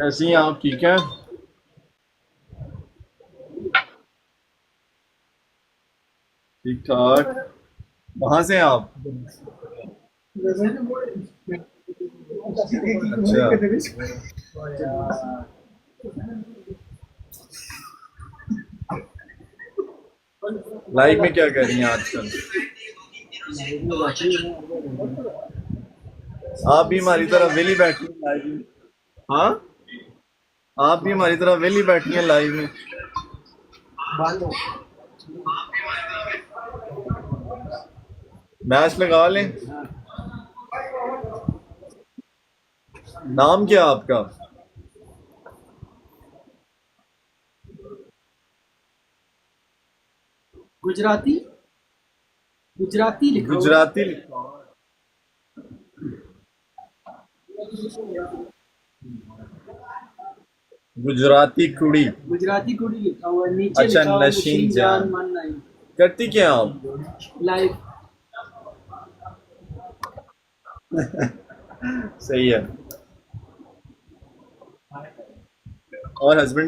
कैसी हैं आप? ठीक है। ठीक ठाक। कहाँ से हैं आप? अच्छा। लाइफ में क्या कर रही हैं आजकल? आप भी हमारी तरह वेली बैठी हैं लाइव में? हाँ, आप भी हमारी तरह वेली बैठी हैं लाइव में? मैच लगा लें। नाम क्या आपका? गुजराती गुजराती लिखा हुआ है। गुजराती लिखा हुआ है। गुजराती कुड़ी। गुजराती कुड़ी लिखा हुआ है, नीचे अच्छा, लिखा हुआ नशीन मशीन जान जान। मन नहीं। करती क्या हैं आप? लाइव। सही है। और हस्बैंड